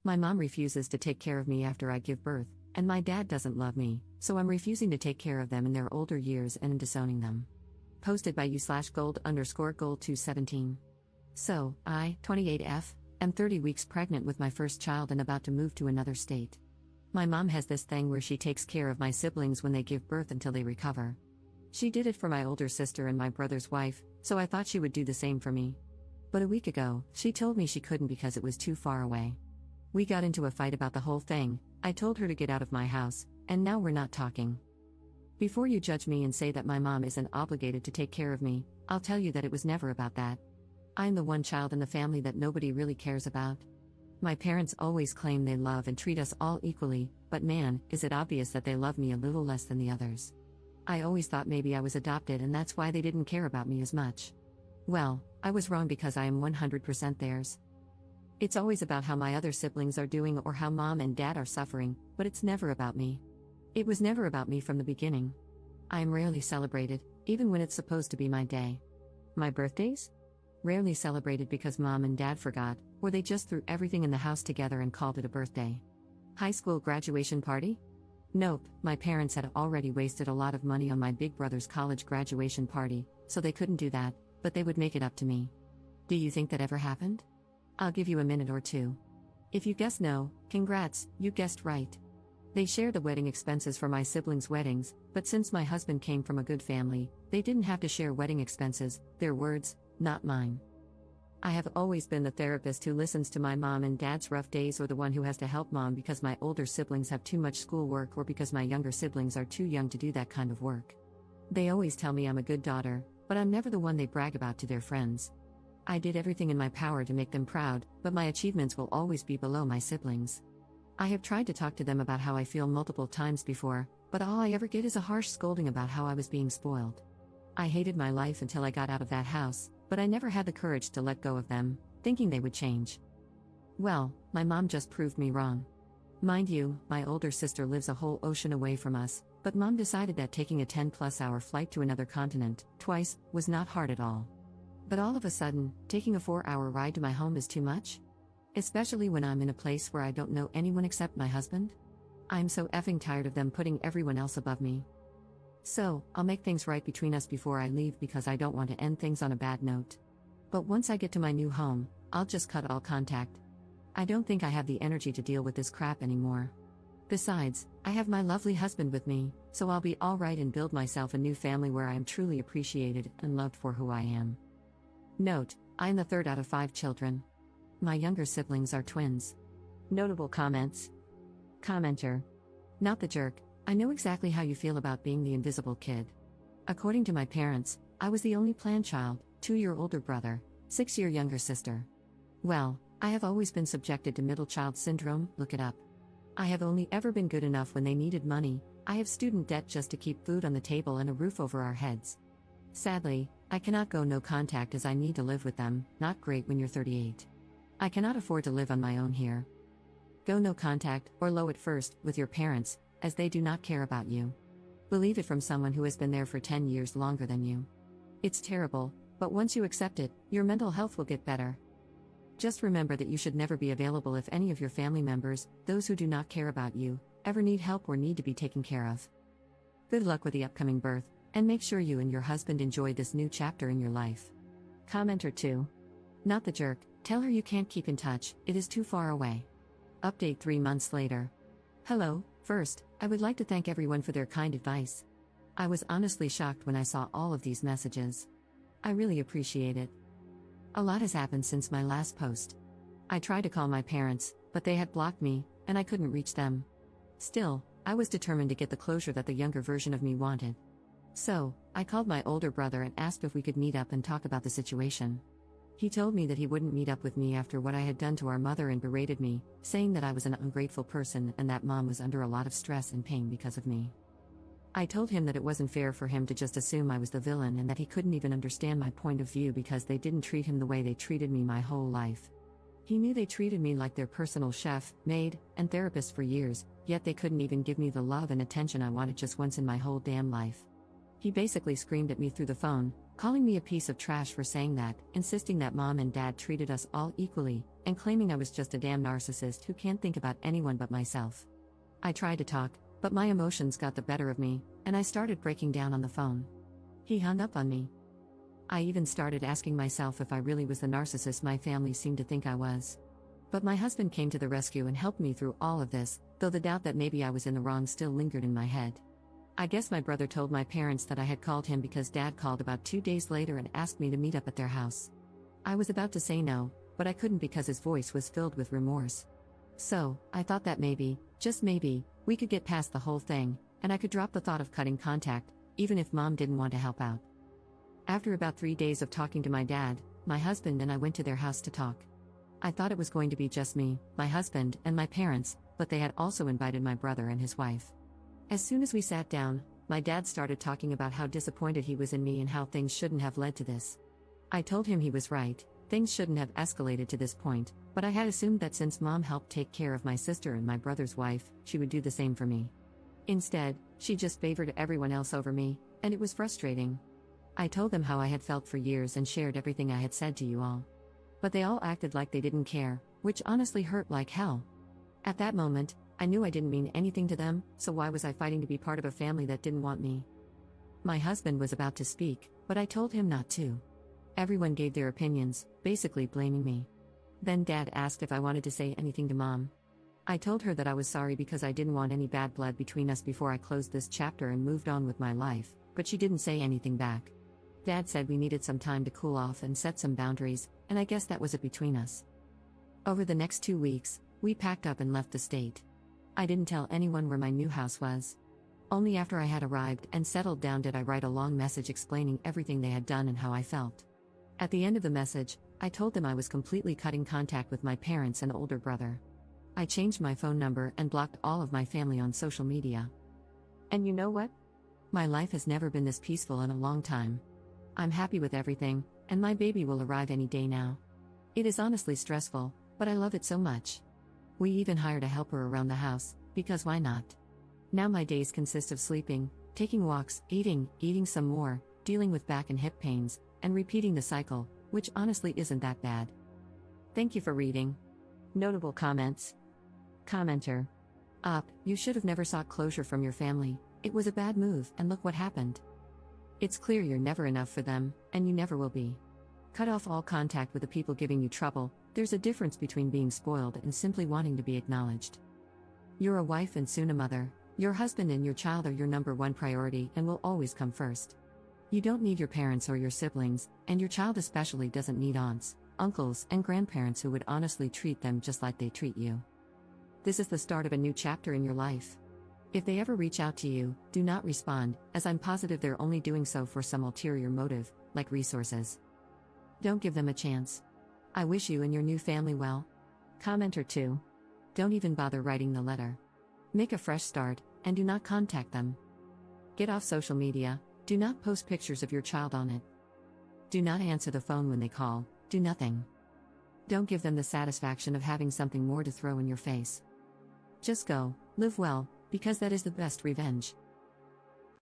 My mom refuses to take care of me after I give birth, and my dad doesn't love me, so I'm refusing to take care of them in their older years and disowning them. Posted by u/gold_gold217. So, I, 28F, am 30 weeks pregnant with my first child and about to move to another state. My mom has this thing where she takes care of my siblings when they give birth until they recover. She did it for my older sister and my brother's wife, so I thought she would do the same for me. But a week ago, she told me she couldn't because it was too far away. We got into a fight about the whole thing. I told her to get out of my house, and now we're not talking. Before you judge me and say that my mom isn't obligated to take care of me, I'll tell you that it was never about that. I'm the one child in the family that nobody really cares about. My parents always claim they love and treat us all equally, but man, is it obvious that they love me a little less than the others. I always thought maybe I was adopted and that's why they didn't care about me as much. Well, I was wrong because I am 100% theirs. It's always about how my other siblings are doing or how mom and dad are suffering, but it's never about me. It was never about me from the beginning. I am rarely celebrated, even when it's supposed to be my day. My birthdays? Rarely celebrated because mom and dad forgot, or they just threw everything in the house together and called it a birthday. High school graduation party? Nope, my parents had already wasted a lot of money on my big brother's college graduation party, so they couldn't do that, but they would make it up to me. Do you think that ever happened? I'll give you a minute or two. If you guess no, congrats, you guessed right. They shared the wedding expenses for my siblings' weddings, but since my husband came from a good family, they didn't have to share wedding expenses, their words, not mine. I have always been the therapist who listens to my mom and dad's rough days or the one who has to help mom because my older siblings have too much schoolwork or because my younger siblings are too young to do that kind of work. They always tell me I'm a good daughter, but I'm never the one they brag about to their friends. I did everything in my power to make them proud, but my achievements will always be below my siblings. I have tried to talk to them about how I feel multiple times before, but all I ever get is a harsh scolding about how I was being spoiled. I hated my life until I got out of that house, but I never had the courage to let go of them, thinking they would change. Well, my mom just proved me wrong. Mind you, my older sister lives a whole ocean away from us, but mom decided that taking a 10+ hour flight to another continent, twice, was not hard at all. But all of a sudden, taking a 4-hour ride to my home is too much? Especially when I'm in a place where I don't know anyone except my husband? I'm so effing tired of them putting everyone else above me. So, I'll make things right between us before I leave because I don't want to end things on a bad note. But once I get to my new home, I'll just cut all contact. I don't think I have the energy to deal with this crap anymore. Besides, I have my lovely husband with me, so I'll be alright and build myself a new family where I am truly appreciated and loved for who I am. Note, I'm the third out of 5 children. My younger siblings are twins. Notable comments. Commenter. Not the jerk, I know exactly how you feel about being the invisible kid. According to my parents, I was the only planned child, 2-year older brother, 6-year younger sister. Well, I have always been subjected to middle child syndrome, look it up. I have only ever been good enough when they needed money. I have student debt just to keep food on the table and a roof over our heads. Sadly, I cannot go no contact as I need to live with them, not great when you're 38. I cannot afford to live on my own here. Go no contact, or low at first, with your parents, as they do not care about you. Believe it from someone who has been there for 10 years longer than you. It's terrible, but once you accept it, your mental health will get better. Just remember that you should never be available if any of your family members, those who do not care about you, ever need help or need to be taken care of. Good luck with the upcoming birth, and make sure you and your husband enjoy this new chapter in your life. Commenter 2. Not the jerk, tell her you can't keep in touch, it is too far away. Update 3 months later. Hello, first, I would like to thank everyone for their kind advice. I was honestly shocked when I saw all of these messages. I really appreciate it. A lot has happened since my last post. I tried to call my parents, but they had blocked me, and I couldn't reach them. Still, I was determined to get the closure that the younger version of me wanted. So, I called my older brother and asked if we could meet up and talk about the situation. He told me that he wouldn't meet up with me after what I had done to our mother and berated me, saying that I was an ungrateful person and that mom was under a lot of stress and pain because of me. I told him that it wasn't fair for him to just assume I was the villain and that he couldn't even understand my point of view because they didn't treat him the way they treated me my whole life. He knew they treated me like their personal chef, maid, and therapist for years, yet they couldn't even give me the love and attention I wanted just once in my whole damn life. He basically screamed at me through the phone, calling me a piece of trash for saying that, insisting that mom and dad treated us all equally, and claiming I was just a damn narcissist who can't think about anyone but myself. I tried to talk, but my emotions got the better of me, and I started breaking down on the phone. He hung up on me. I even started asking myself if I really was the narcissist my family seemed to think I was. But my husband came to the rescue and helped me through all of this, though the doubt that maybe I was in the wrong still lingered in my head. I guess my brother told my parents that I had called him because Dad called about 2 days later and asked me to meet up at their house. I was about to say no, but I couldn't because his voice was filled with remorse. So, I thought that maybe, just maybe, we could get past the whole thing, and I could drop the thought of cutting contact, even if Mom didn't want to help out. After about 3 days of talking to my dad, my husband and I went to their house to talk. I thought it was going to be just me, my husband, and my parents, but they had also invited my brother and his wife. As soon as we sat down, my dad started talking about how disappointed he was in me and how things shouldn't have led to this. I told him he was right, things shouldn't have escalated to this point, but I had assumed that since Mom helped take care of my sister and my brother's wife, she would do the same for me. Instead, she just favored everyone else over me, and it was frustrating. I told them how I had felt for years and shared everything I had said to you all. But they all acted like they didn't care, which honestly hurt like hell. At that moment, I knew I didn't mean anything to them, so why was I fighting to be part of a family that didn't want me? My husband was about to speak, but I told him not to. Everyone gave their opinions, basically blaming me. Then Dad asked if I wanted to say anything to Mom. I told her that I was sorry because I didn't want any bad blood between us before I closed this chapter and moved on with my life, but she didn't say anything back. Dad said we needed some time to cool off and set some boundaries, and I guess that was it between us. Over the next 2 weeks, we packed up and left the state. I didn't tell anyone where my new house was. Only after I had arrived and settled down did I write a long message explaining everything they had done and how I felt. At the end of the message, I told them I was completely cutting contact with my parents and older brother. I changed my phone number and blocked all of my family on social media. And you know what? My life has never been this peaceful in a long time. I'm happy with everything, and my baby will arrive any day now. It is honestly stressful, but I love it so much. We even hired a helper around the house, because why not? Now my days consist of sleeping, taking walks, eating some more, dealing with back and hip pains, and repeating the cycle, which honestly isn't that bad. Thank you for reading. Notable comments. Commenter. You should have never sought closure from your family. It was a bad move, and look what happened. It's clear you're never enough for them, and you never will be. Cut off all contact with the people giving you trouble. There's a difference between being spoiled and simply wanting to be acknowledged. You're a wife and soon a mother. Your husband and your child are your number one priority and will always come first. You don't need your parents or your siblings, and your child especially doesn't need aunts, uncles, and grandparents who would honestly treat them just like they treat you. This is the start of a new chapter in your life. If they ever reach out to you, do not respond, as I'm positive they're only doing so for some ulterior motive, like resources. Don't give them a chance. I wish you and your new family well. Commenter 2. Don't even bother writing the letter. Make a fresh start, and do not contact them. Get off social media, do not post pictures of your child on it. Do not answer the phone when they call, do nothing. Don't give them the satisfaction of having something more to throw in your face. Just go, live well, because that is the best revenge.